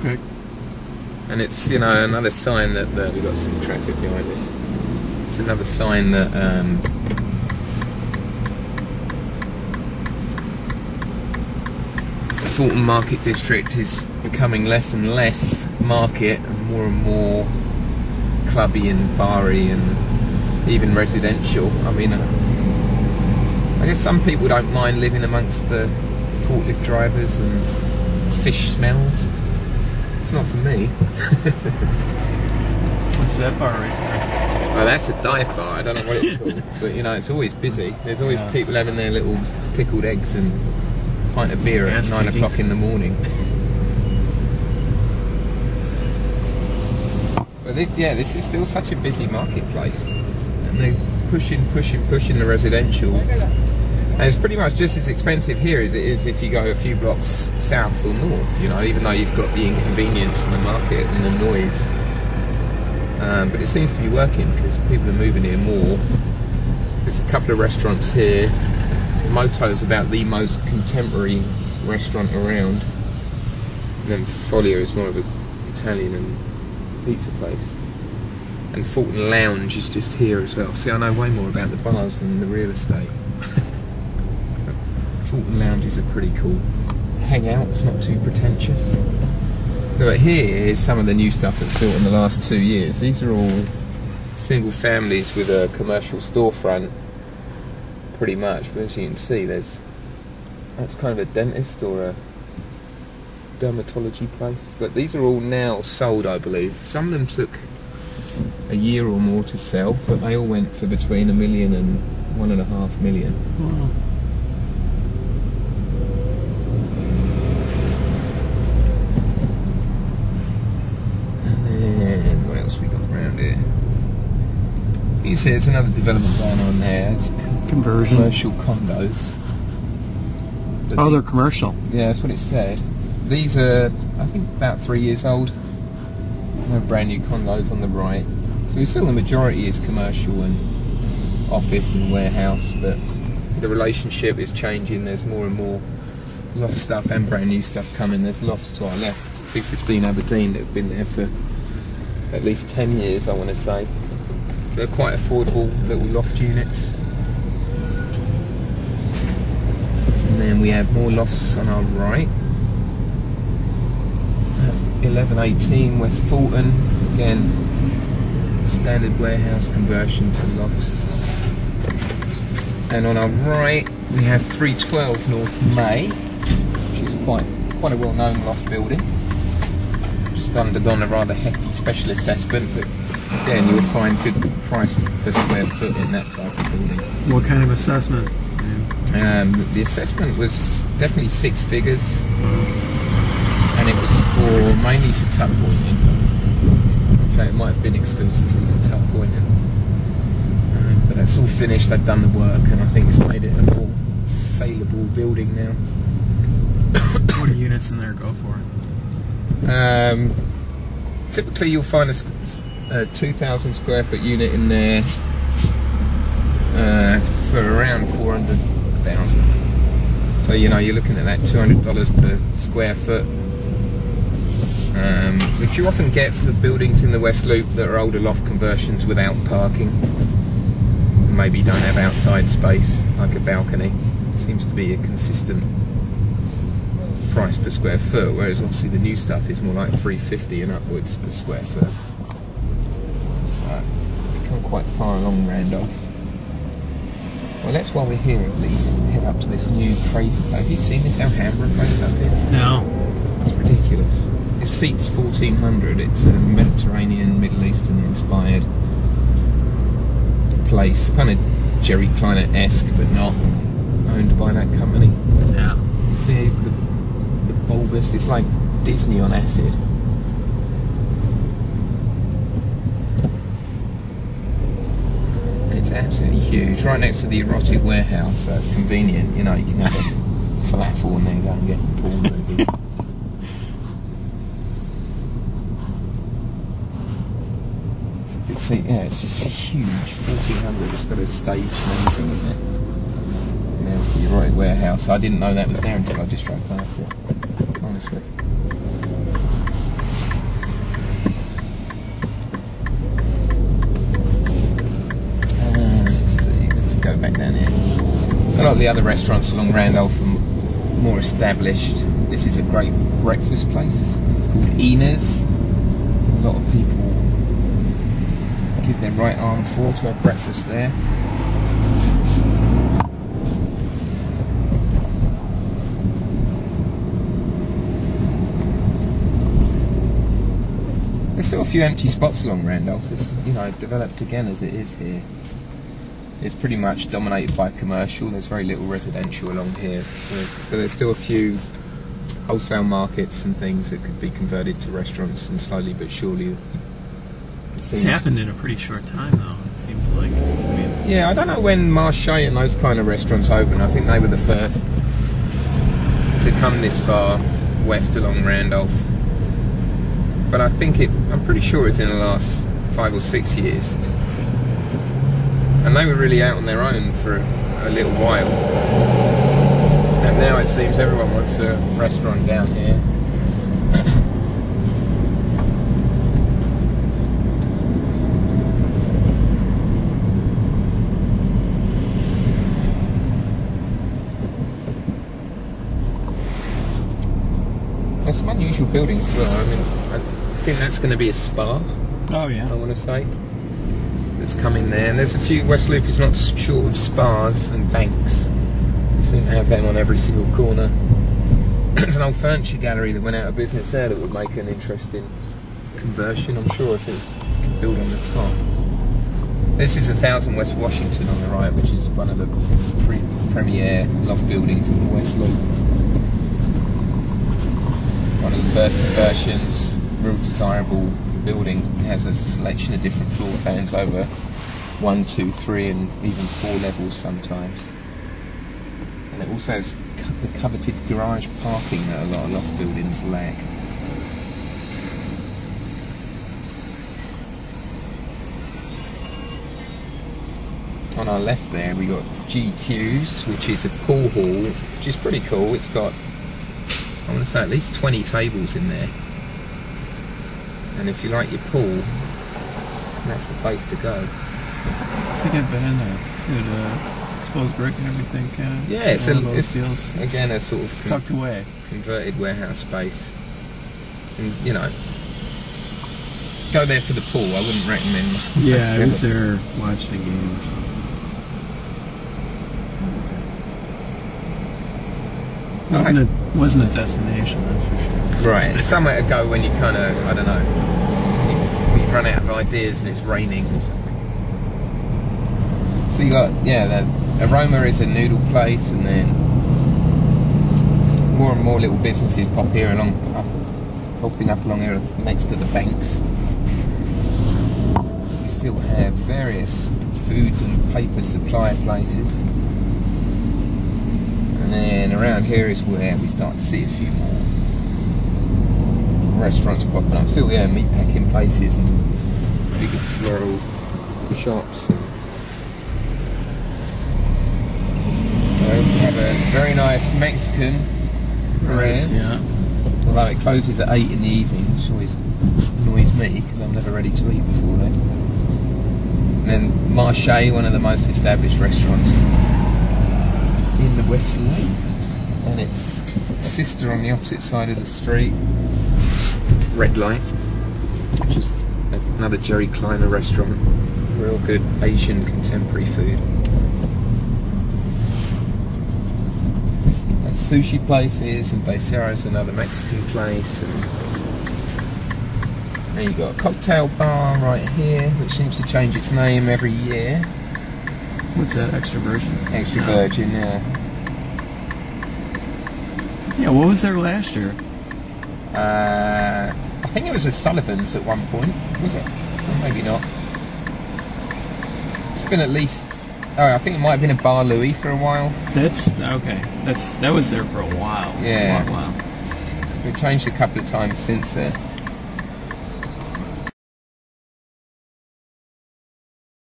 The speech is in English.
Okay. And it's, you know, another sign that we've got some traffic behind us. It's another sign that the Fulton Market District is becoming less and less market and more clubby and barry and even residential. I mean, I guess some people don't mind living amongst the forklift drivers and fish smells. It's not for me. What's that bar right there? Well, that's a dive bar. I don't know what it's called, but you know, it's always busy. There's always people having their little pickled eggs and pint of beer at 9 o'clock in the morning. But this is still such a busy marketplace, and they're pushing the residential. And it's pretty much just as expensive here as it is if you go a few blocks south or north, you know, even though you've got the inconvenience and the market and the noise. But it seems to be working because people are moving here more. There's a couple of restaurants here. Moto's about the most contemporary restaurant around. And then Folia is more of an Italian and pizza place. And Fulton Lounge is just here as well. See, I know way more about the bars than the real estate. Fulton Lounge is a pretty cool hangout. It's not too pretentious. But here is some of the new stuff that's built in the last 2 years. These are all single families with a commercial storefront, pretty much. But as you can see, that's kind of a dentist or a dermatology place. But these are all now sold, I believe. Some of them took a year or more to sell, but they all went for between $1 million and $1.5 million. Wow. You see, it's another development going on there. It's conversion. Commercial condos. Oh, they're commercial. Yeah, that's what it said. These are, I think, about 3 years old. No brand new condos on the right. So still the majority is commercial and office and warehouse, but the relationship is changing. There's more and more loft stuff and brand new stuff coming. There's lofts to our left, 215 Aberdeen, that have been there for at least 10 years, I want to say. They're quite affordable little loft units. And then we have more lofts on our right. 1118 West Fulton, again, standard warehouse conversion to lofts. And on our right we have 312 North May, which is quite a well-known loft building. Just undergone a rather hefty special assessment, but again, you'll find good price per square foot in that type of building. What kind of assessment? The assessment was definitely 6 figures, and it was mainly for tuck pointing. In fact, it might have been exclusively for tuck pointing. But that's all finished. They've done the work, and I think it's made it a more saleable building now. What do units in there go for? Typically, you'll find a 2,000 square foot unit in there for around 400,000. So you know, you're looking at that $200 per square foot, which you often get for buildings in the West Loop that are older loft conversions without parking. Maybe don't have outside space like a balcony. It seems to be a consistent price per square foot, whereas obviously the new stuff is more like $350 and upwards per square foot. So come quite far along Randolph. Well, that's why we're here at least. Head up to this new crazy place. Have you seen this Alhambra place up here? No. It's ridiculous. It seats 1,400. It's a Mediterranean, Middle Eastern inspired place. Kind of Jerry Kleiner-esque, but not. Owned by that company. Yeah. You see the bulbous, it's like Disney on acid. It's absolutely huge, right next to the erotic warehouse, so it's convenient, you know, you can have a falafel and then go and get a porn movie. Yeah, it's just huge, 1,400, it's got a stage and everything in it. And there's the erotic warehouse. I didn't know that was there until I just drove past it, honestly. the other restaurants along Randolph are more established. This is a great breakfast place called Ina's. A lot of people give their right arm for to have breakfast there. There's still a few empty spots along Randolph. It's, you know, developed again as it is here. It's pretty much dominated by commercial. There's very little residential along here. So but there's still a few wholesale markets and things that could be converted to restaurants, and slowly but surely. It's happened in a pretty short time, though. It seems like. I mean, yeah, I don't know when Marche and those kind of restaurants opened. I think they were the first to come this far west along Randolph. But I think I'm pretty sure it's in the last 5 or 6 years. And they were really out on their own for a little while. And now it seems everyone wants a restaurant down here. There's some unusual buildings as well. I mean, I think that's going to be a spa. oh yeah. I want to say. That's coming there, and there's a few. West Loop is not short of spas and banks. We seem to have them on every single corner. There's an old furniture gallery that went out of business there that would make an interesting conversion, I'm sure, if it was built on the top. This is 1000 West Washington on the right, which is one of the premier loft buildings in the West Loop. One of the first conversions, real desirable building. It has a selection of different floor plans over 1, 2, 3 and even 4 levels sometimes. And it also has the coveted garage parking that a lot of loft buildings lack. On our left there we got GQ's, which is a pool hall, which is pretty cool. It's got, I want to say, at least 20 tables in there. And if you like your pool, that's the place to go. I think I've been in there. It's good. Exposed brick and everything, kind of. Yeah, it's feels. again a sort of tucked away, converted warehouse space. And you know, go there for the pool. I wouldn't recommend. Yeah, I was there watching a game or something. Wasn't a destination, that's for sure. Right, it's somewhere to go when you kind of, I don't know, you've run out of ideas and it's raining or something. So you got, yeah, the Aroma is a noodle place, and then more and more little businesses popping up along here next to the banks. You still have various food and paper supply places. And then around here is where we start to see a few more restaurants popping up. Still, yeah, meat packing places and bigger floral shops. And we have a very nice Mexican Perez. Yeah. Although it closes at 8 in the evening, which always annoys me because I'm never ready to eat before then. And then Marche, one of the most established restaurants in the West Loop, and its sister on the opposite side of the street, Red Light, which is another Jerry Kleiner restaurant. Real good Asian contemporary food. And sushi places, and Becerra's another Mexican place, and then you've got a cocktail bar right here, which seems to change its name every year. What's that, Extra Virgin? Extra Virgin, yeah. Yeah, what was there last year? I think it was a Sullivan's at one point, was it? Or maybe not. It's been at least, I think it might have been a Bar Louie for a while. That's, okay. That was there for a while. Yeah. A while. We've changed a couple of times since then.